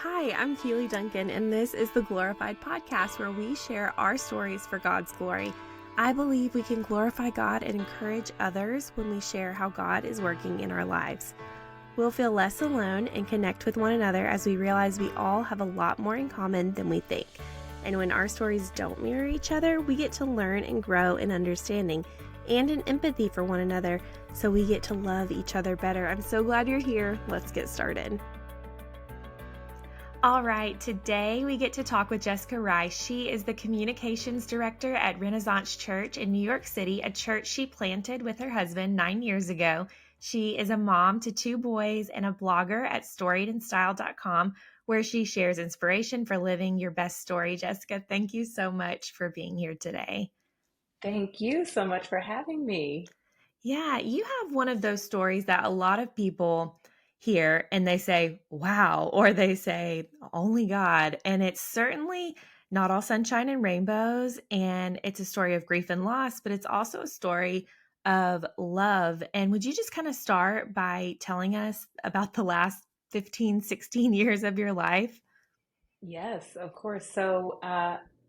Hi, I'm Keely Duncan, and this is the Glorified Podcast where we share our stories for God's glory. I believe we can glorify God and encourage others when we share how God is working in our lives. We'll feel less alone and connect with one another as we realize we all have a lot more in common than we think. And when our stories don't mirror each other, we get to learn and grow in understanding and in empathy for one another, so we get to love each other better. I'm so glad you're here. Let's get started. All right, today we get to talk with Jessica Rice. She is the communications director at Renaissance Church in New York City, a church she planted with her husband 9 years ago. She is a mom to 2 boys and a blogger at storiedandstyle.com, where she shares inspiration for living your best story. Jessica, thank you so much for being here today. Thank you so much for having me. Yeah, you have one of those stories that a lot of people hear and they say, wow, or they say, only God. And it's certainly not all sunshine and rainbows. And it's a story of grief and loss, but it's also a story of love. And would you just kind of start by telling us about the last 15, 16 years of your life? Yes, of course.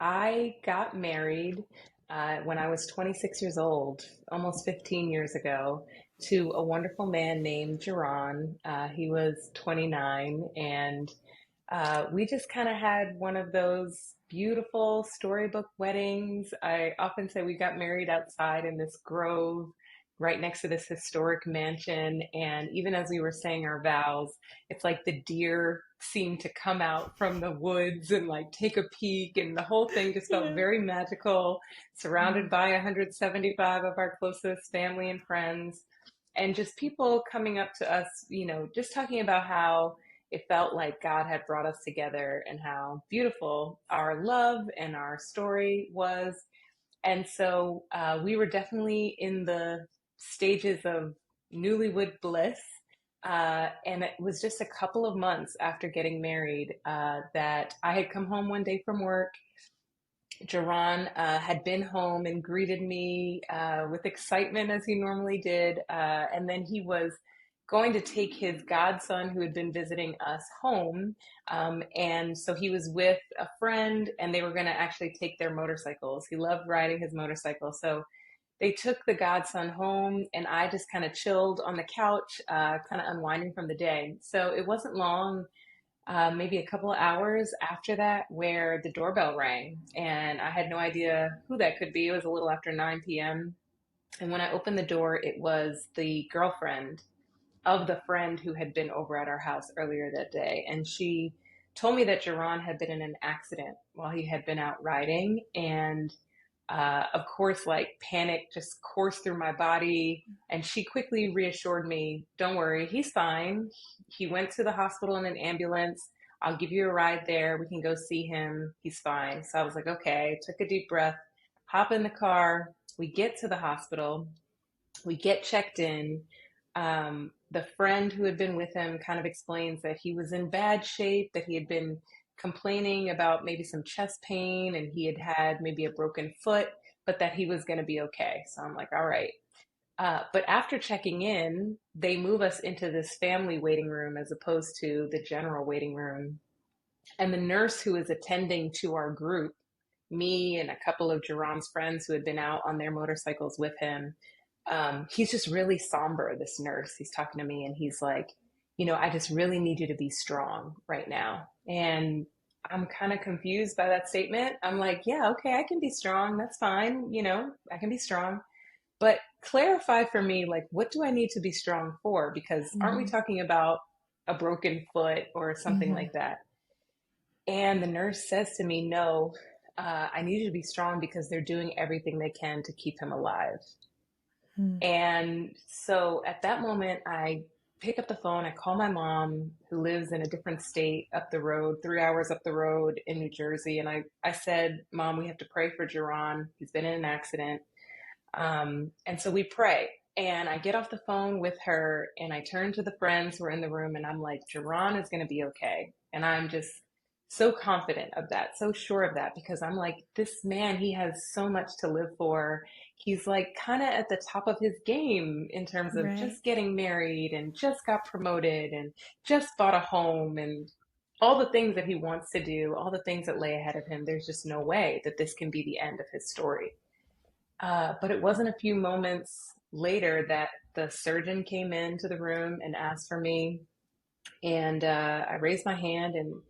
I got married when I was 26 years old, almost 15 years ago, to a wonderful man named Jarronn. He was 29, and we just kind of had one of those beautiful storybook weddings. I often say we got married outside in this grove right next to this historic mansion. And even as we were saying our vows, it's like the deer seemed to come out from the woods and like take a peek. And the whole thing just felt Yeah. very magical, surrounded Mhm. by 175 of our closest family and friends. And just people coming up to us, just talking about how it felt like God had brought us together and how beautiful our love and our story was. And so we were definitely in the stages of newlywed bliss. And it was just a couple of months after getting married that I had come home one day from work. Jarron had been home and greeted me with excitement as he normally did. And then he was going to take his godson who had been visiting us home. And so he was with a friend and they were going to actually take their motorcycles. He loved riding his motorcycle. So they took the godson home and I just kind of chilled on the couch, kind of unwinding from the day. So it wasn't long, maybe a couple of hours after that, where the doorbell rang, and I had no idea who that could be. It was a little after 9 p.m. And when I opened the door, it was the girlfriend of the friend who had been over at our house earlier that day. And she told me that Jarron had been in an accident while he had been out riding. And of course, like panic just coursed through my body. And she quickly reassured me, don't worry, he's fine. He went to the hospital in an ambulance. I'll give you a ride there. We can go see him. He's fine. So I was like, okay, took a deep breath, hop in the car. We get to the hospital. We get checked in. The friend who had been with him kind of explains that he was in bad shape, that he had been complaining about maybe some chest pain and he had had maybe a broken foot, but that he was going to be okay. So I'm like, all right. But after checking in, they move us into this family waiting room as opposed to the general waiting room. And the nurse who is attending to our group, me and a couple of Jerron's friends who had been out on their motorcycles with him, he's just really somber, this nurse. He's talking to me and he's like, I just really need you to be strong right now. And I'm kind of confused by that statement. I'm like, yeah, okay, I can be strong. That's fine. I can be strong. But clarify for me, like, what do I need to be strong for? Because aren't we Mhm. talking about a broken foot or something Mhm. like that? And the nurse says to me, no, I need you to be strong because they're doing everything they can to keep him alive. Mhm. And so at that moment, I pick up the phone. I call my mom, who lives in a different state up the road, 3 hours up the road in New Jersey. And I said, Mom, we have to pray for Jarron. He's been in an accident. And so we pray. And I get off the phone with her and I turn to the friends who are in the room and I'm like, Jarron is going to be okay. And I'm just so confident of that, so sure of that, because I'm like, this man, he has so much to live for. He's like kind of at the top of his game in terms of Right. just getting married and just got promoted and just bought a home. And all the things that he wants to do, all the things that lay ahead of him, there's just no way that this can be the end of his story. But it wasn't a few moments later that the surgeon came into the room and asked for me. And I raised my hand, and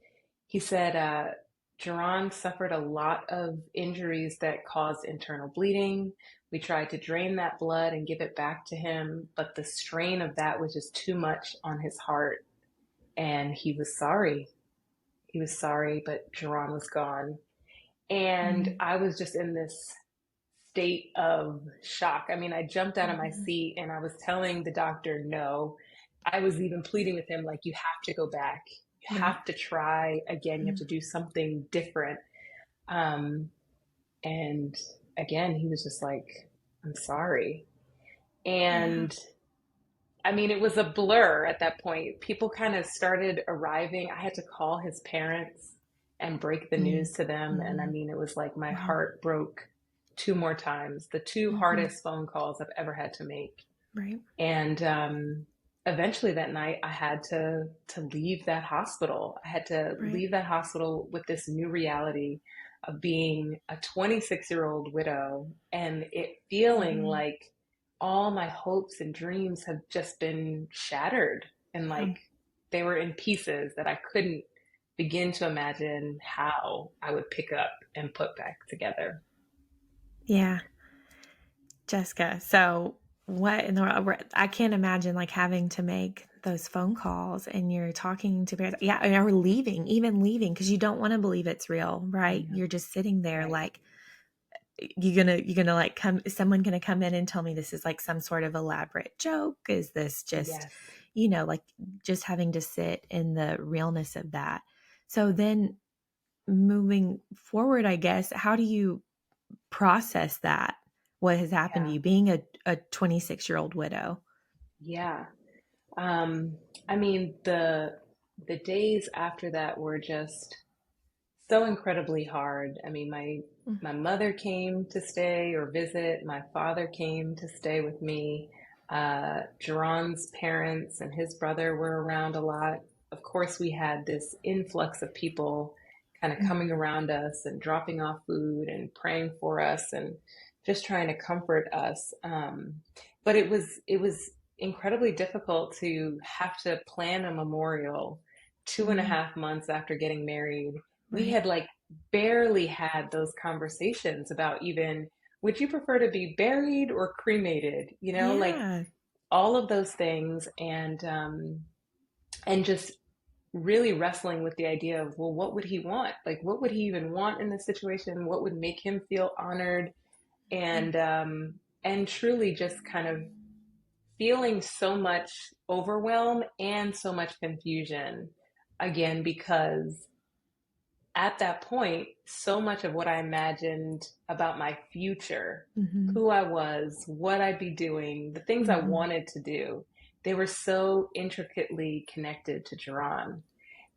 he said, Jarronn suffered a lot of injuries that caused internal bleeding. We tried to drain that blood and give it back to him, but the strain of that was just too much on his heart. And he was sorry. He was sorry, but Jarronn was gone. And Mm-hmm. I was just in this state of shock. I mean, I jumped out of my Mm-hmm. seat and I was telling the doctor no. I was even pleading with him, like, you have to go back. You Right. have to try again. You have Mm-hmm. to do something different. Um, and again, he was just like, I'm sorry. Yeah. And I mean, it was a blur at that point. People kind of started arriving. I had to call his parents and break the news to them. And I Mm-hmm. mean, it was like my Wow. heart broke two more times, the two Mm-hmm. hardest phone calls I've ever had to make. Right. And eventually that night, I had to leave that hospital. I had to Right. leave that hospital with this new reality of being a 26-year-old widow and it feeling Mm-hmm. like all my hopes and dreams have just been shattered and Yeah. like they were in pieces that I couldn't begin to imagine how I would pick up and put back together. Yeah. Jessica, so what in the world? I can't imagine like having to make those phone calls and you're talking to parents. Yeah, and or leaving, even leaving, because you don't want to believe it's real, right? Yeah. You're just sitting there Right. like you're gonna like come is someone gonna come in and tell me this is like some sort of elaborate joke? Is this just, Yes. like just having to sit in the realness of that? So then moving forward, I guess, how do you process that? What has happened to Yeah. you being a 26-year-old widow? Yeah. Um, I mean, the days after that were just so incredibly hard. I mean, my mother came to stay or visit. My father came to stay with me. Jarron's parents and his brother were around a lot. Of course, we had this influx of people kind of coming around us and dropping off food and praying for us and just trying to comfort us. But it was incredibly difficult to have to plan a memorial two and a Mm, half months after getting married. We right. had like barely had those conversations about even, would you prefer to be buried or cremated? Like Yeah. all of those things, and just really wrestling with the idea of, well, what would he want? Like, what would he even want in this situation? What would make him feel honored? Mm, And truly just kind of feeling so much overwhelm and so much confusion again, because at that point, so much of what I imagined about my future, mhm, who I was, what I'd be doing, the things I mhm. wanted to do, they were so intricately connected to Jarronn.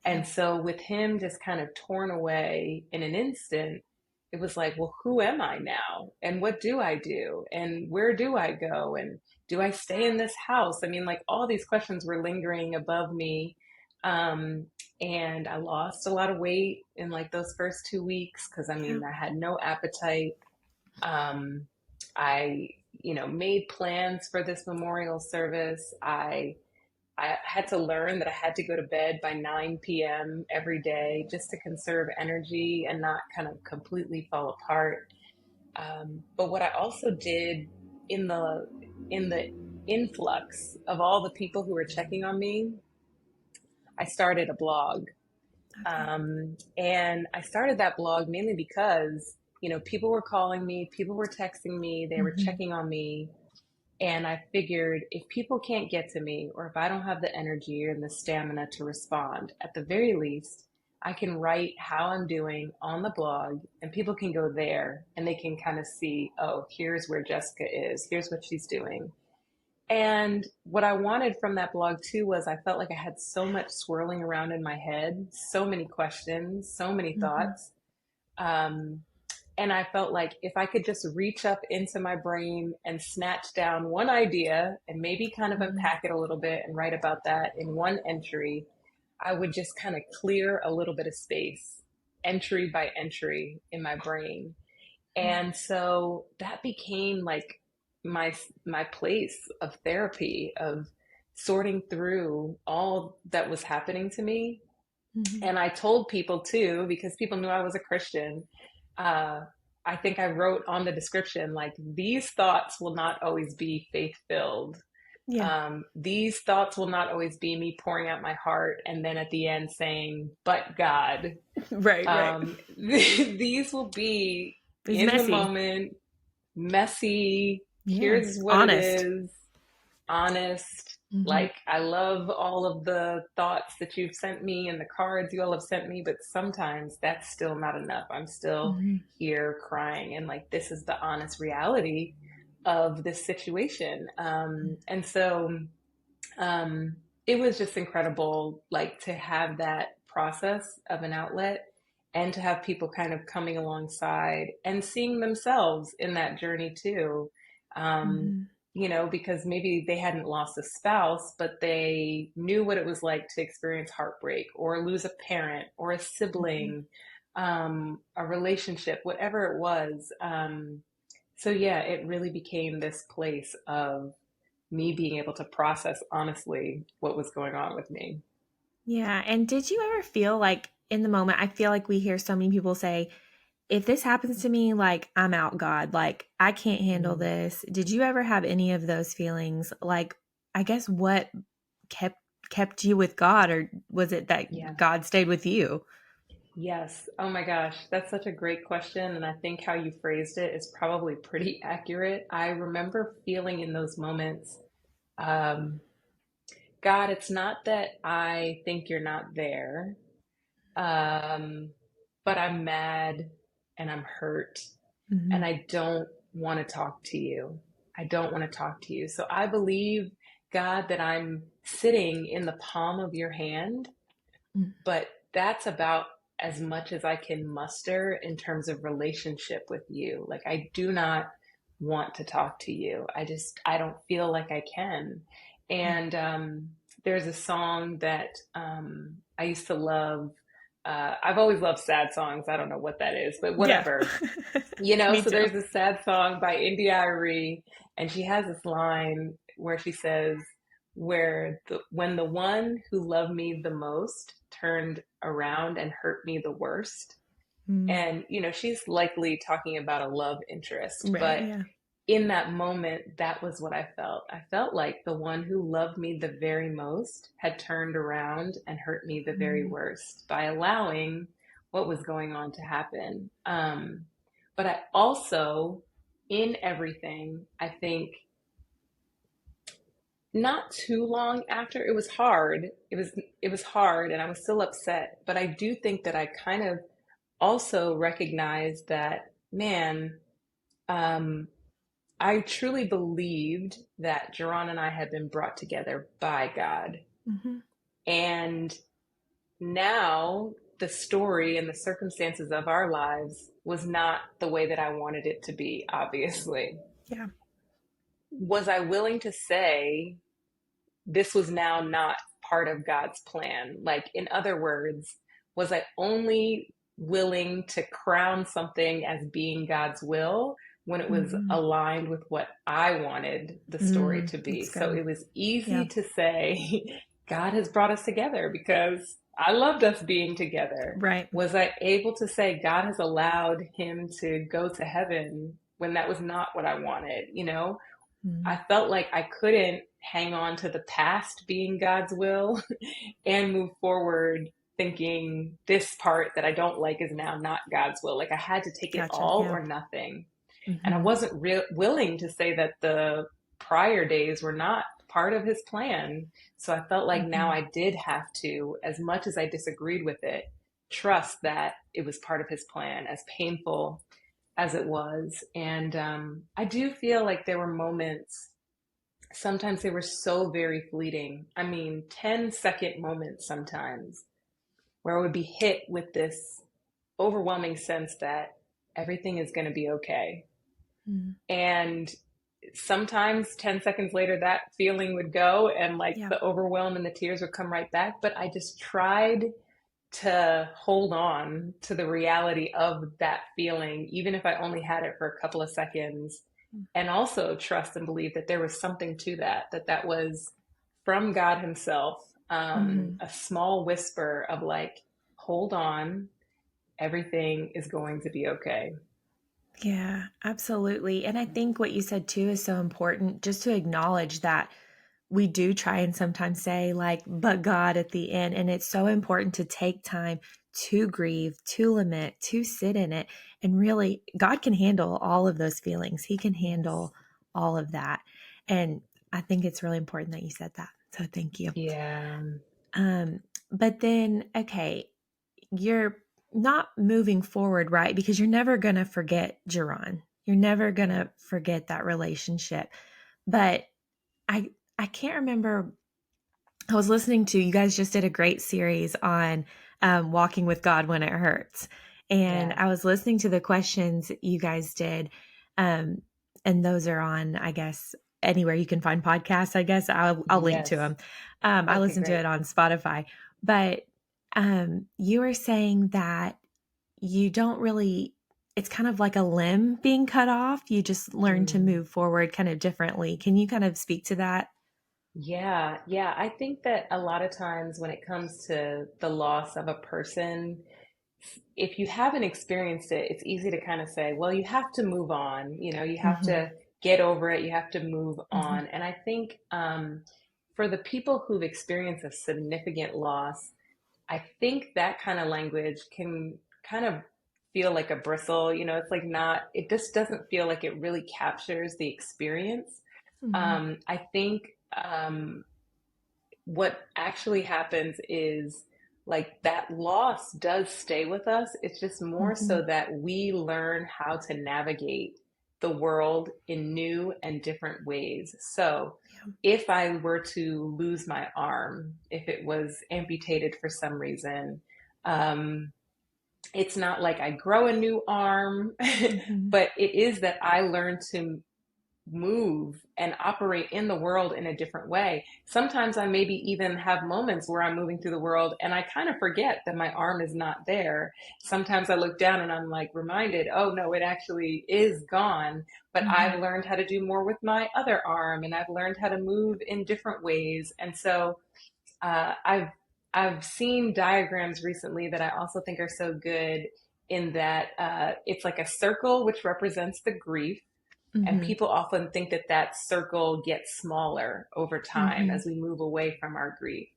Yeah. And so with him just kind of torn away in an instant, it was like, well, who am I now? And what do I do? And where do I go? And do I stay in this house? I mean, like all these questions were lingering above me. Um, and I lost a lot of weight in like those first 2 weeks because I Yeah. mean, I had no appetite. Um, I, made plans for this memorial service. I had to learn that I had to go to bed by 9 p.m. every day just to conserve energy and not kind of completely fall apart. But what I also did in the influx of all the people who were checking on me, I started a blog. Okay. And I started that blog mainly because, people were calling me, people were texting me, they were Mhm. checking on me. And I figured if people can't get to me, or if I don't have the energy or the stamina to respond, at the very least, I can write how I'm doing on the blog, and people can go there and they can kind of see, oh, here's where Jessica is, here's what she's doing. And what I wanted from that blog too was I felt like I had so much swirling around in my head, so many questions, so many Mhm. thoughts. Um, and I felt like if I could just reach up into my brain and snatch down one idea and maybe kind of Mhm. unpack it a little bit and write about that in one entry, I would just kind of clear a little bit of space, entry by entry in my brain. And so that became like my my place of therapy, of sorting through all that was happening to me. Mm-hmm. And I told people too, because people knew I was a Christian. Uh, I think I wrote on the description, like, these thoughts will not always be faith filled. Yeah. These thoughts will not always be me pouring out my heart and then at the end saying, but God. Right, right. These will be It's in the messy. moment, messy. Yeah. Here's what it Honest. is, honest. Mm-hmm. Like, I love all of the thoughts that you've sent me and the cards you all have sent me, but sometimes that's still not enough. I'm still Mm-hmm. here crying, and like, this is the honest reality of this situation. And so um, it was just incredible, like, to have that process of an outlet and to have people kind of coming alongside and seeing themselves in that journey too. Um, Mm-hmm. because maybe they hadn't lost a spouse, but they knew what it was like to experience heartbreak or lose a parent or a Mm-hmm. sibling, a relationship, whatever it was. So yeah, it really became this place of me being able to process honestly what was going on with me. Yeah. And did you ever feel like in the moment, I feel like we hear so many people say, if this happens to me, like, I'm out, God, like, I can't handle Mm. this. Did you ever have any of those feelings? Like, I guess what kept kept you with God, or was it that Yeah. God stayed with you? Yes. Oh my gosh. That's such a great question. And I think how you phrased it is probably pretty accurate. I remember feeling in those moments, um, God, it's not that I think you're not there, um, but I'm mad and I'm hurt Mm-hmm. and I don't want to talk to you. I don't want to talk to you. So I believe, God, that I'm sitting in the palm of your hand, but that's about as much as I can muster in terms of relationship with you. Like, I do not want to talk to you. I don't feel like I can. Yeah. And there's a song that I used to love. I've always loved sad songs. I don't know what that is, but Yeah. whatever. Me So too. there's this sad song by India Arie, and she has this line where she says, when the one who loved me the most turned around and hurt me the worst. Mm. And, she's likely talking about a love interest, Right. but Yeah. in that moment, that was what I felt. I felt like the one who loved me the very most had turned around and hurt me the very Mm. worst by allowing what was going on to happen. But I also, in everything, I think not too long after, it was hard. It was hard, and I was still upset. But I do think that I kind of also recognized that, man, um, I truly believed that Jarronn and I had been brought together by God. Mm-hmm. And now the story and the circumstances of our lives was not the way that I wanted it to be, obviously. Yeah. Was I willing to say this was now not part of God's plan? Like, in other words, was I only willing to crown something as being God's will when it was Mm-hmm. aligned with what I wanted the story to be? That's So good. it was easy Yeah. to say, God has brought us together because I loved us being together. Right. Was I able to say God has allowed him to go to heaven when that was not what I wanted? Mm. I felt like I couldn't hang on to the past being God's will and move forward thinking this part that I don't like is now not God's will. Like, I had to take it Gotcha. all Yeah. or nothing. And I Mm-hmm. wasn't willing to say that the prior days were not part of his plan. So I felt like now Mm-hmm. I did have to, as much as I disagreed with it, trust that it was part of his plan, as painful as it was. And I do feel like there were moments, sometimes they were so very fleeting. I mean, 10-second moments sometimes, where I would be hit with this overwhelming sense that everything is going to be okay. Mm. And sometimes 10 seconds later that feeling would go and like Yeah. the overwhelm and the tears would come right back. But I just tried to hold on to the reality of that feeling, even if I only had it for a couple of seconds, and also trust and believe that there was something to that, that was from God Himself, Mm-hmm. a small whisper of like, hold on, everything is going to be okay. Yeah, absolutely. And I think what you said too is so important, just to acknowledge that we do try and sometimes say, like, but God at the end. And it's so important to take time to grieve, to lament, to sit in it. And really, God can handle all of those feelings, He can Yes. handle all of that. And I think it's really important that you said that. So thank you. Yeah. Um, but then, okay, you're not moving forward, right? Because you're never going to forget Jarronn. You're never going Yeah. to forget that relationship. But I I can't remember. I was listening to, you guys just did a great series on walking with God when it hurts. And Yeah. I was listening to the questions you guys did. Um, and those are on, I guess, anywhere you can find podcasts, I guess. I'll link to Yes. them. I Okay, listened to great. it on Spotify. But you were saying that you don't really, it's kind of like a limb being cut off. You just learn to Mm. move forward kind of differently. Can you kind of speak to that? Yeah, yeah. I think that a lot of times when it comes to the loss of a person, if you haven't experienced it, it's easy to kind of say, well, you have to move on. You know, you have Hmm. to get over it. You have to move Hmm. on. And I think for the people who've experienced a significant loss, I think that kind of language can kind of feel like a bristle. You know, it's like not, it just doesn't feel like it really captures the experience. Hmm. I think what actually happens is like that loss does stay with us. It's just more Hmm. so that we learn how to navigate the world in new and different ways. So, Yeah. if I were to lose my arm, if it was amputated for some reason, um, it's not like I grow a new arm, Hmm. but it is that I learn to move and operate in the world in a different way. Sometimes I maybe even have moments where I'm moving through the world and I kind of forget that my arm is not there. Sometimes I look down and I'm like reminded, oh no, it actually is gone. But Hmm. I've learned how to do more with my other arm and I've learned how to move in different ways. And so uh, I've I've seen diagrams recently that I also think are so good in that it's like a circle which represents the grief, and Hmm. people often think that that circle gets smaller over time Hmm. as we move away from our grief.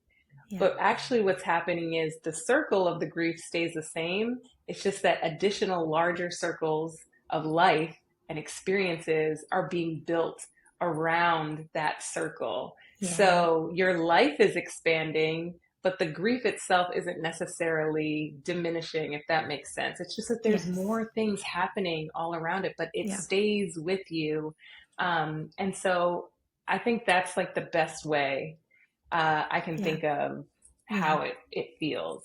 Yeah. But actually, what's happening is the circle of the grief stays the same. It's just that additional larger circles of life and experiences are being built around that circle. Yeah. So your life is expanding, but the grief itself isn't necessarily diminishing, if that makes sense. It's just that there's Yes. more things happening all around it, but it Yeah. stays with you. And so I think that's like the best way I can Yeah. think of Yeah. how it feels.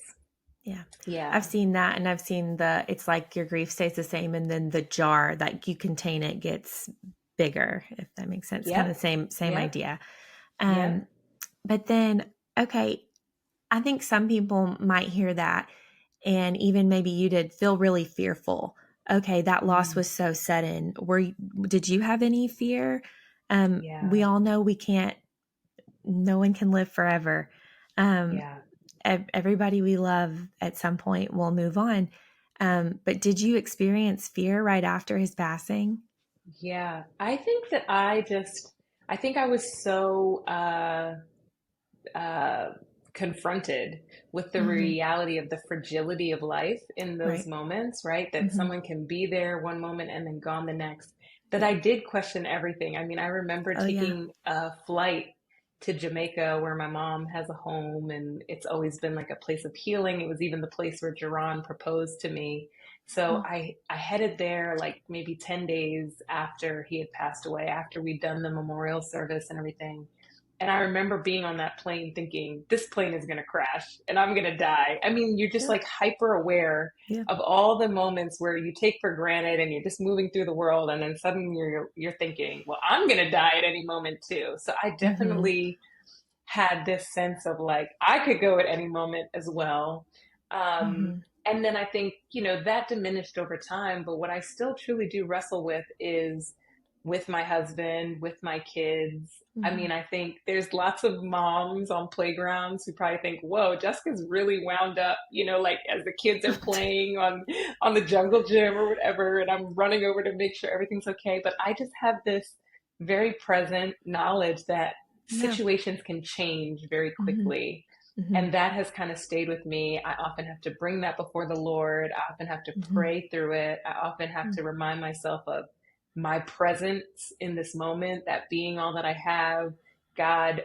Yeah. Yeah. I've seen that, and I've seen it's like your grief stays the same and then the jar that you contain it gets bigger, if that makes sense. Kind of Yep. same Yep. idea. Yep. Um, but then, okay, I think some people might hear that, and even maybe you did feel really fearful. Okay, that loss Mm, was so sudden. Did you have any fear? We yeah. all know we can't, no one can live forever. Um, Yeah. everybody we love at some point will move on. But did you experience fear right after his passing? Yeah. I think that I think I was so uh, confronted with the Hmm. reality of the fragility of life in those Right. moments, right? That Hmm. someone can be there one moment and then gone the next. That Yeah. I did question everything. I mean, I remember Oh, yeah. taking a flight to Jamaica where my mom has a home and it's always been like a place of healing. It was even the place where Jarronn proposed to me. So Mm. I headed there like maybe 10 days after he had passed away, after we'd done the memorial service and everything. And I remember being on that plane thinking, this plane is going to crash and I'm going to die. I mean, you're just Yeah. like hyper aware Yeah. of all the moments where you take for granted and you're just moving through the world. And then suddenly you're thinking, well, I'm going to die at any moment too. So I Mm-hmm. definitely had this sense of like, I could go at any moment as well. Um, Mm-hmm. and then I think, that diminished over time. But what I still truly do wrestle with is with my husband, with my kids. I Mm-hmm. mean, I think there's lots of moms on playgrounds who probably think, whoa, Jessica's really wound up, like as the kids are playing on the jungle gym or whatever, and I'm running over to make sure everything's okay. But I just have this very present knowledge that Yeah. situations can change very Mm-hmm. quickly. Mm-hmm. And that has kind of stayed with me. I often have to bring that before the Lord. I often have to Mm-hmm. pray through it. I often have to remind myself of my presence in this moment, that being all that I have, God,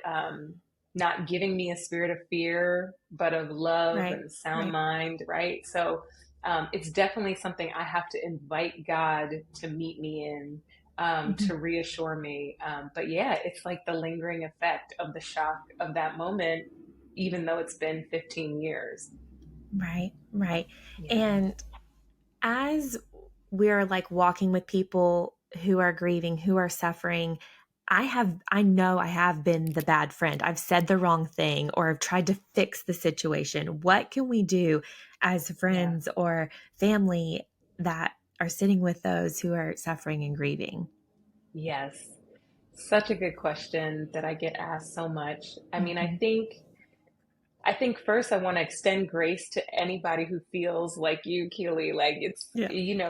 not giving me a spirit of fear, but of love Right. and sound Right. mind, right? So it's definitely something I have to invite God to meet me in, Mm-hmm. to reassure me. But yeah, it's like the lingering effect of the shock of that moment, even though it's been 15 years. Right. Right. Yeah. And as we're like walking with people who are grieving, who are suffering, I know I have been the bad friend. I've said the wrong thing or I've tried to fix the situation. What can we do as Yeah. friends or family that are sitting with those who are suffering and grieving? Yes. Such a good question that I get asked so much. I mean, I Hmm. think I think first I want to extend grace to anybody who feels like you, Keely. Like Yeah.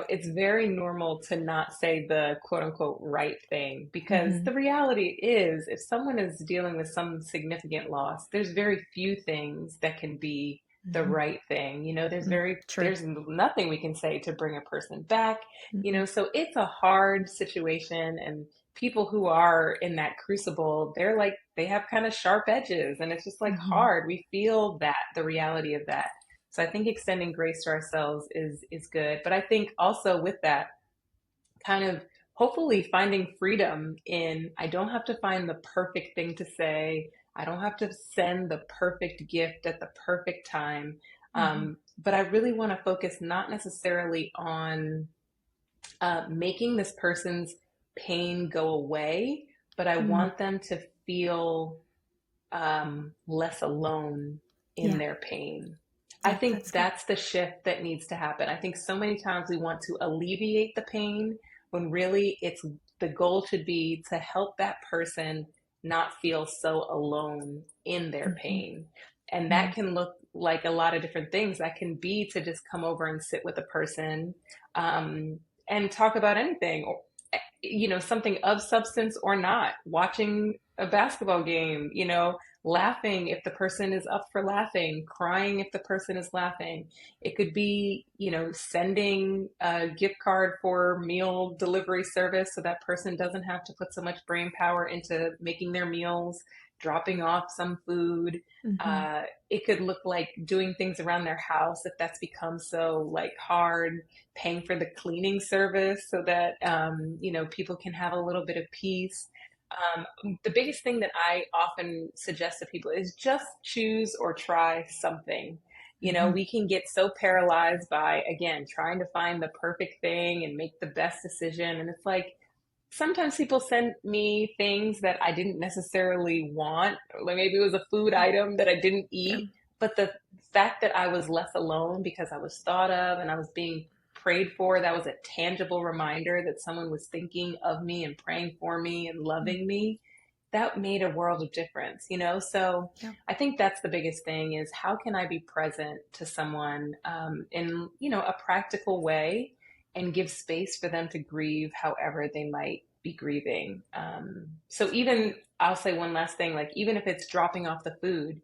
it's very normal to not say the quote unquote right thing because Hmm. the reality is if someone is dealing with some significant loss, there's very few things that can be the Hmm. right thing. True. There's nothing we can say to bring a person back, Hmm. so it's a hard situation and people who are in that crucible, they're like, they have kind of sharp edges and it's just like Hmm. hard. We feel that, the reality of that. So I think extending grace to ourselves is good. But I think also with that, kind of hopefully finding freedom in I don't have to find the perfect thing to say. I don't have to send the perfect gift at the perfect time. Hmm. But I really want to focus not necessarily on making this person's pain go away, but I Hmm. want them to feel less alone in Yeah. their pain. I Yeah. think That's good. that's the shift that needs to happen. I think so many times we want to alleviate the pain when really the goal should be to help that person not feel so alone in their Hmm. pain. And that can look like a lot of different things. That can be to just come over and sit with a person, um, and talk about anything, or, something of substance or not, watching a basketball game, laughing if the person is up for laughing, crying if the person is laughing. It could be, sending a gift card for meal delivery service so that person doesn't have to put so much brain power into making their meals, dropping off some food. Hmm. It could look like doing things around their house if that's become so like hard, paying for the cleaning service so that people can have a little bit of peace. The biggest thing that I often suggest to people is just choose or try something. Hmm. We can get so paralyzed by, again, trying to find the perfect thing and make the best decision. And it's like, sometimes people send me things that I didn't necessarily want. Like maybe it was a food item that I didn't Yeah. eat, but the fact that I was less alone because I was thought of and I was being prayed for, that was a tangible reminder that someone was thinking of me and praying for me and loving me. That made a world of difference. So Yeah. I think that's the biggest thing is how can I be present to someone, in, a practical way and give space for them to grieve however they might be grieving. So Yeah. even I'll say one last thing, like even if it's dropping off the food,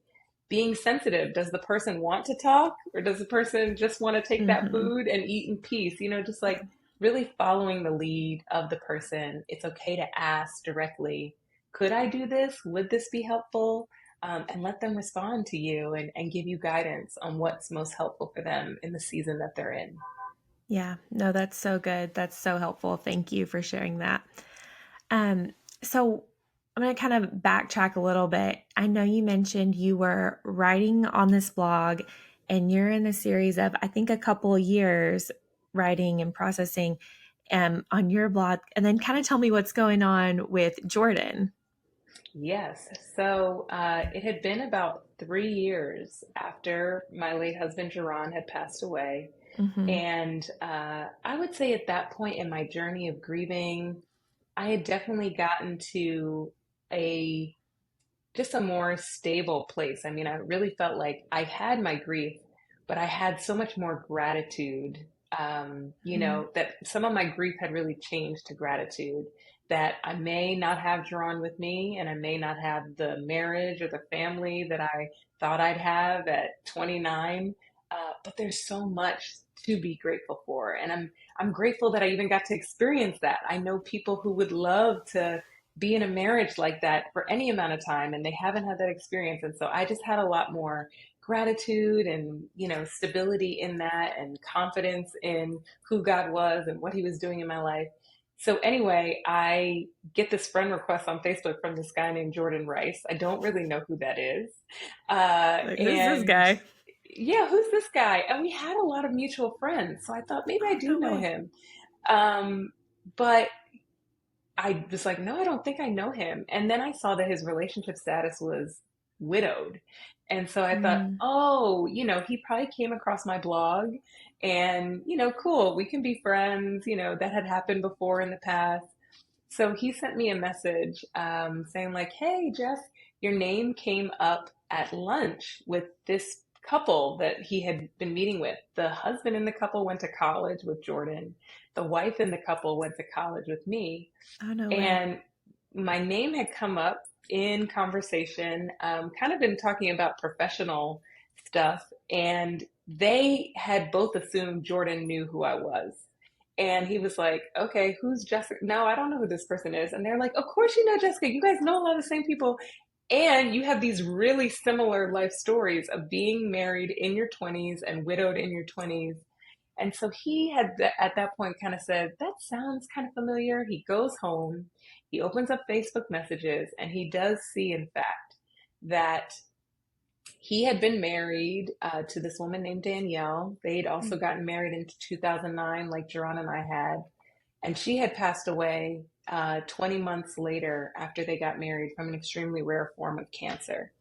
being sensitive. Does the person want to talk or does the person just want to take that Hmm. food and eat in peace? Just Yeah. like really following the lead of the person. It's okay to ask directly, could I do this? Would this be helpful? And let them respond to you and give you guidance on what's most helpful for them in the season that they're in. Yeah, no, that's so good. That's so helpful. Thank you for sharing that. Um, so I'm going to kind of backtrack a little bit. I know you mentioned you were writing on this blog and you're in a series of, I think, a couple of years writing and processing on your blog. And then kind of tell me what's going on with Jarronn. Yes. So it had been about 3 years after my late husband, Jarronn, had passed away. Mm-hmm. And I would say at that point in my journey of grieving, I had definitely gotten to a just a more stable place. I mean, I really felt like I had my grief, but I had so much more gratitude. That some of my grief had really changed to gratitude. That I may not have Jarronn with me, and I may not have the marriage or the family that I thought I'd have at 29. But there's so much to be grateful for, and I'm grateful that I even got to experience that. I know people who would love to be in a marriage like that for any amount of time and they haven't had that experience, and so I just had a lot more gratitude and stability in that and confidence in who God was and what he was doing in my life. So anyway, I get this friend request on Facebook from this guy named Jordan Rice. I don't really know who that is. Like, who's this And guy? yeah, who's this guy? And we had a lot of mutual friends, so I thought maybe I Oh, do no know way. him. But I was like, no, I don't think I know him. And then I saw that his relationship status was widowed. And so I thought, Mm, oh, he probably came across my blog and, cool, we can be friends. That had happened before in the past. So he sent me a message saying, like, hey, Jess, your name came up at lunch with this couple that he had been meeting with. The husband in the couple went to college with Jarronn. The wife in the couple went to college with me. oh, no way. And my name had come up in conversation, kind of been talking about professional stuff, and they had both assumed Jarronn knew who I was. And he was like, okay, who's Jessica? No, I don't know who this person is. And they're like, of course you know Jessica. You guys know a lot of the same people. And you have these really similar life stories of being married in your 20s and widowed in your 20s. And so he had at that point kind of said, that sounds kind of familiar. He goes home, he opens up Facebook messages, and he does see, in fact, that he had been married to this woman named Danielle. They'd also Mm. gotten married in 2009, like Jarronn and I had. And she had passed away 20 months later after they got married from an extremely rare form of cancer.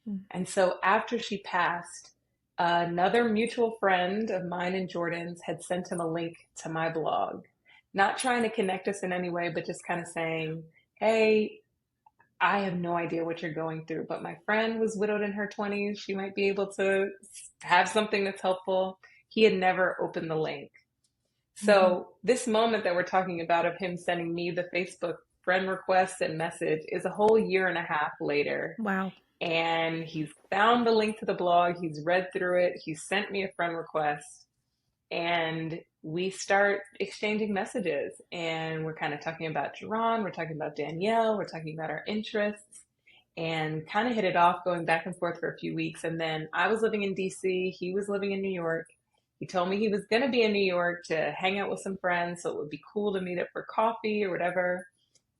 Mm. And so after she passed, another mutual friend of mine and Jarronn's had sent him a link to my blog, not trying to connect us in any way, but just kind of saying, hey, I have no idea what you're going through, but my friend was widowed in her 20s. She might be able to have something that's helpful. He had never opened the link. Mhm. So, this moment that we're talking about of him sending me the Facebook friend request and message is a whole year and a half later, Wow. and he's found the link to the blog, he's read through it, he sent me a friend request, and we start exchanging messages. And we're kind of talking about Jarronn, we're talking about Danielle, we're talking about our interests, and kind of hit it off going back and forth for a few weeks. And then I was living in DC, he was living in New York. He told me he was going to be in New York to hang out with some friends, so it would be cool to meet up for coffee or whatever.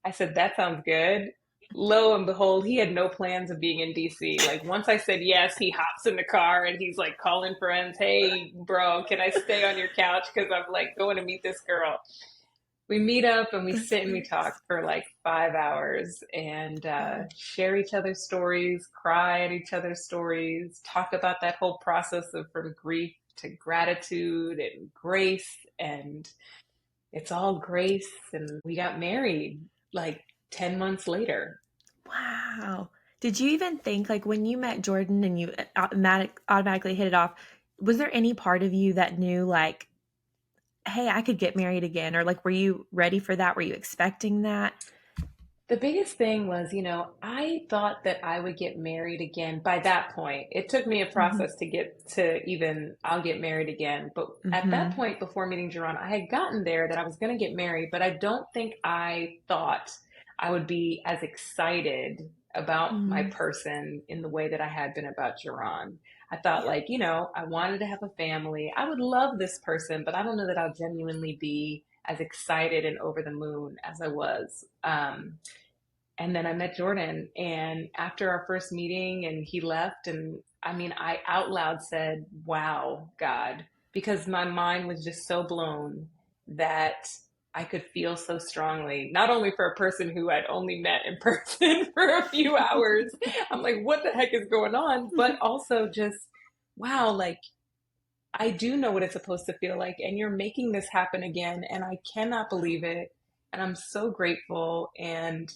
I said, that sounds good. Lo and behold, he had no plans of being in DC. Like, once I said yes, he hops in the car and he's like calling friends, hey, bro, can I stay on your couch? Because I'm like going to meet this girl. We meet up and we That's sit and we talk hilarious. for like 5 hours and Wow. share each other's stories, cry at each other's stories, talk about that whole process of from grief to gratitude and grace. And it's all grace. And we got married like 10 months later. Wow. Did you even think, like, when you met Jarronn and you automatically hit it off, was there any part of you that knew, like, hey, I could get married again? Or, like, were you ready for that? Were you expecting that? The biggest thing was, I thought that I would get married again by that point. It took me a Mm-hmm. process to get to even, I'll get married again. But at that Mm-hmm. point, before meeting Jarronn, I had gotten there that I was going to get married, but I don't think I thought I would be as excited about my Mm. person in the way that I had been about Jarronn. I thought, Yeah. like, I wanted to have a family. I would love this person, but I don't know that I'll genuinely be as excited and over the moon as I was. And then I met Jordan. And after our first meeting, and he left, and I mean, I out loud said, wow, God, because my mind was just so blown that I could feel so strongly, not only for a person who I'd only met in person for a few hours. I'm like, what the heck is going on? But also just, wow, like, I do know what it's supposed to feel like, and you're making this happen again, and I cannot believe it. And I'm so grateful. And,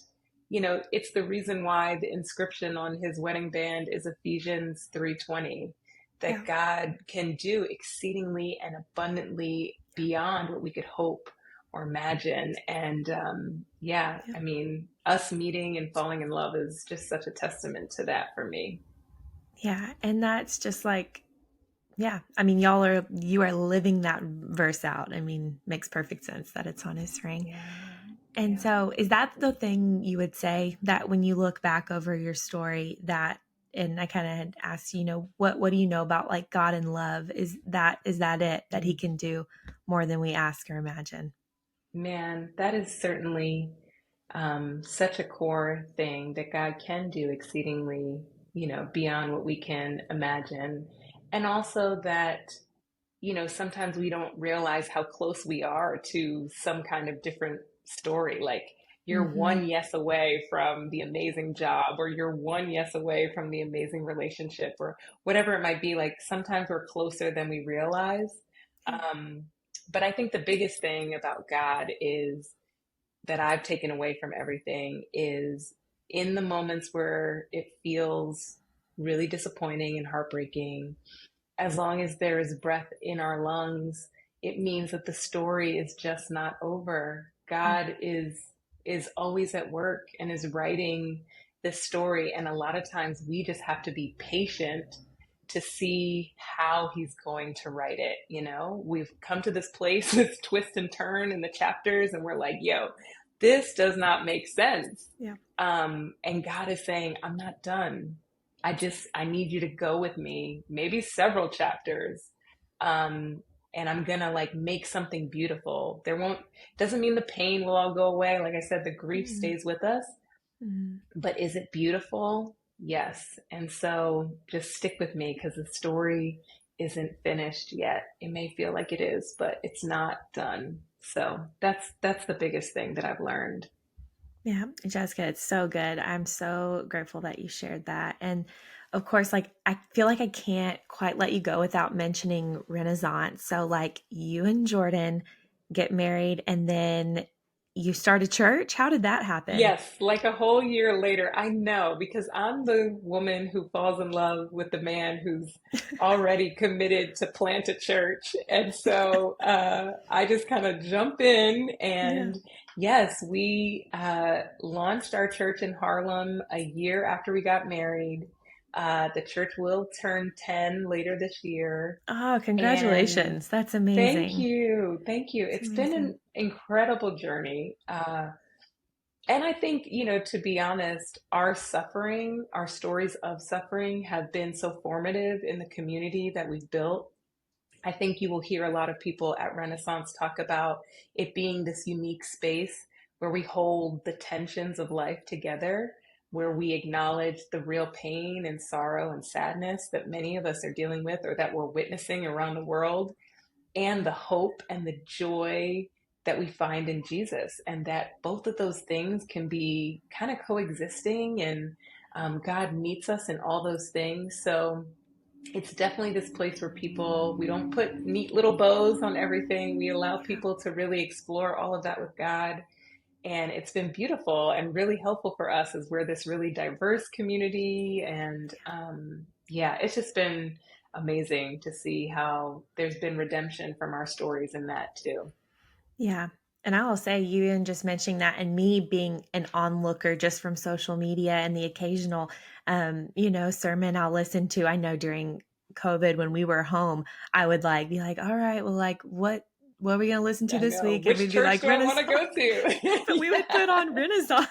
it's the reason why the inscription on his wedding band is Ephesians 3:20, that Yeah. God can do exceedingly and abundantly beyond what we could hope or imagine. And yeah, Yeah. I mean, us meeting and falling in love is just such a testament to that for me. Yeah. And that's just like, yeah. I mean, you are living that verse out. I mean, makes perfect sense that it's on his ring. Yeah. And Yeah. so is that the thing you would say that when you look back over your story that, and I kind of had asked, what do you know about like God and love? Is that it, that he can do more than we ask or imagine? Man, that is certainly such a core thing that God can do exceedingly, beyond what we can imagine. And also that, sometimes we don't realize how close we are to some kind of different story. Like you're Mm-hmm. one yes away from the amazing job, or you're one yes away from the amazing relationship, or whatever it might be. Like sometimes we're closer than we realize. Yeah. Um, but I think the biggest thing about God is that I've taken away from everything is in the moments where it feels really disappointing and heartbreaking, as long as there is breath in our lungs, it means that the story is just not over. God is always at work and is writing this story, and a lot of times we just have to be patient to see how he's going to write it. We've come to this place, this twist and turn in the chapters, and we're like, yo, this does not make sense. Yeah. And God is saying, I'm not done. I need you to go with me, maybe several chapters. Um, and I'm gonna like make something beautiful. Doesn't mean the pain will all go away. Like I said, the grief Mm-hmm. stays with us, Mm-hmm. but is it beautiful? Yes. And so just stick with me because the story isn't finished yet. It may feel like it is, but it's not done. So that's the biggest thing that I've learned. Yeah, Jessica, it's so good. I'm so grateful that you shared that. And of course, like I feel like I can't quite let you go without mentioning Renaissance. So like you and Jordan get married and then you start a church. How did that happen? Yes, like a whole year later. I know because I'm the woman who falls in love with the man who's already committed to plant a church. And so I just kind of jump in. Yeah. And yes, we launched our church in Harlem a year after we got married. The church will turn 10 later this year. Oh, And congratulations. That's thank amazing. you. Thank you. That's It's been amazing. an incredible journey. And I think, to be honest, our stories of suffering have been so formative in the community that we've built. I think you will hear a lot of people at Renaissance talk about it being this unique space where we hold the tensions of life together, where we acknowledge the real pain and sorrow and sadness that many of us are dealing with or that we're witnessing around the world, and the hope and the joy that we find in Jesus, and that both of those things can be kind of coexisting, and God meets us in all those things. So it's definitely this place where we don't put neat little bows on everything. We allow Yeah. people to really explore all of that with God. And it's been beautiful and really helpful for us as we're this really diverse community. And yeah, it's just been amazing to see how there's been redemption from our stories in that too. Yeah. And I will say, you and just mentioning that, and me being an onlooker just from social media and the occasional, sermon I'll listen to. I know during COVID when we were home, I would like be like, all right, well, like what are we going to listen to I this know. week? And Which we'd be church like do I want to Renaissance, go to? but we would put on Renaissance.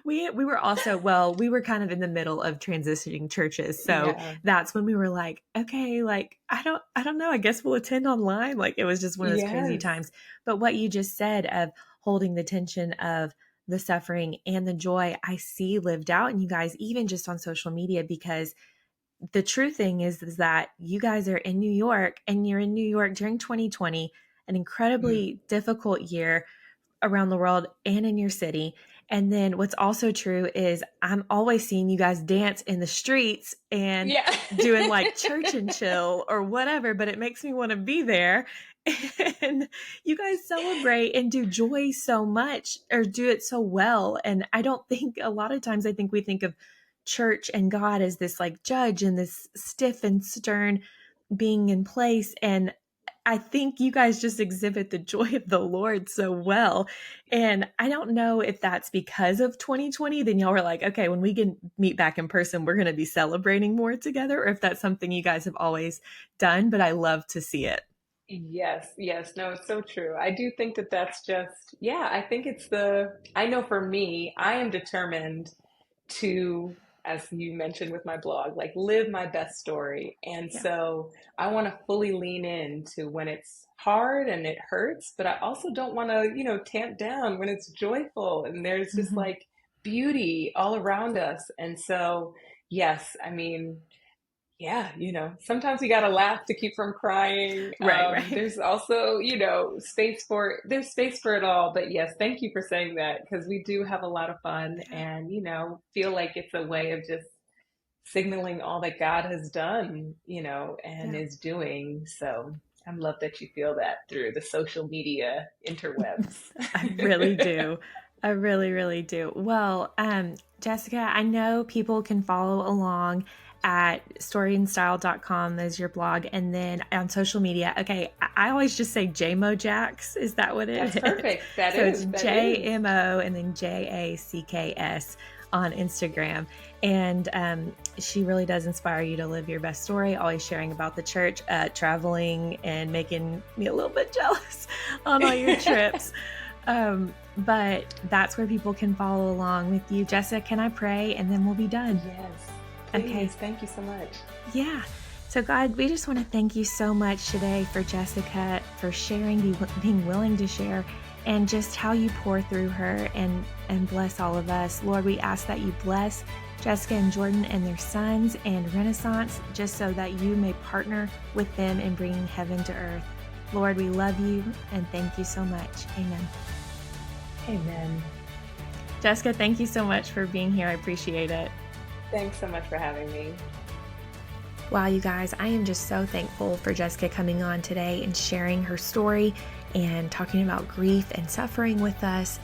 We were also, well, we were kind of in the middle of transitioning churches. So Yeah. that's when we were like, okay, like I don't know, I guess we'll attend online. Like it was just one of those crazy Yes. times. But what you just said of holding the tension of the suffering and the joy I see lived out in you guys, even just on social media, because the true thing is that you guys are in New York, and you're in New York during 2020, an incredibly difficult year around the world and in your city. And then what's also true is I'm always seeing you guys dance in the streets and Yeah. doing like church and chill or whatever, but it makes me want to be there. And you guys celebrate and do joy so much, or do it so well. And I don't think, a lot of times I think we think of church and God as this like judge and this stiff and stern being in place. And I think you guys just exhibit the joy of the Lord so well. And I don't know if that's because of 2020, then y'all were like, okay, when we can meet back in person, we're going to be celebrating more together, or if that's something you guys have always done, but I love to see it. Yes, yes, no, it's so true. I do think that that's just, yeah, I think it's I know for me, I am determined to, as you mentioned with my blog, like live my best story. And Yeah. so I want to fully lean into when it's hard and it hurts, but I also don't want to, tamp down when it's joyful and there's just Mm-hmm. like beauty all around us. And so, yes, I mean, yeah, sometimes we gotta laugh to keep from crying. Right, right. There's also, there's space for it all. But yes, thank you for saying that because we do have a lot of fun Yeah. and, feel like it's a way of just signaling all that God has done, and Yeah. is doing. So I love that you feel that through the social media interwebs. I really do. I really, really do. Well, Jessica, I know people can follow along at storyandstyle.com as your blog, and then on social media. Okay, I always just say JMoJax. Is that what it That's is? perfect. That So it's is, that is. JMO and then JACKS on Instagram. And she really does inspire you to live your best story, always sharing about the church, traveling, and making me a little bit jealous on all your trips. But that's where people can follow along with you. Jessica, can I pray and then we'll be done? Yes, Okay. please. Thank you so much. Yeah. So God, we just want to thank you so much today for Jessica, for sharing, being willing to share, and just how you pour through her and bless all of us. Lord, we ask that you bless Jessica and Jordan and their sons and Renaissance, just so that you may partner with them in bringing heaven to earth. Lord, we love you and thank you so much. Amen. Amen. Jessica, thank you so much for being here. I appreciate it. Thanks so much for having me. Wow, you guys, I am just so thankful for Jessica coming on today and sharing her story and talking about grief and suffering with us.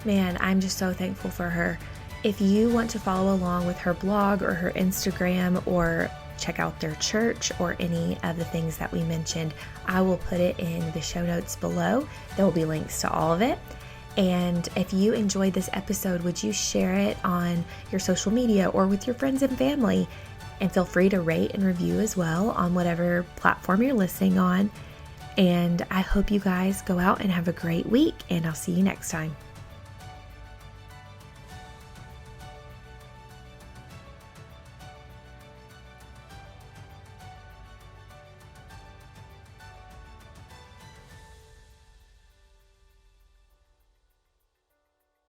Man, I'm just so thankful for her. If you want to follow along with her blog or her Instagram, or check out their church or any of the things that we mentioned, I will put it in the show notes below. There will be links to all of it. And if you enjoyed this episode, would you share it on your social media or with your friends and family? And feel free to rate and review as well on whatever platform you're listening on. And I hope you guys go out and have a great week, and I'll see you next time.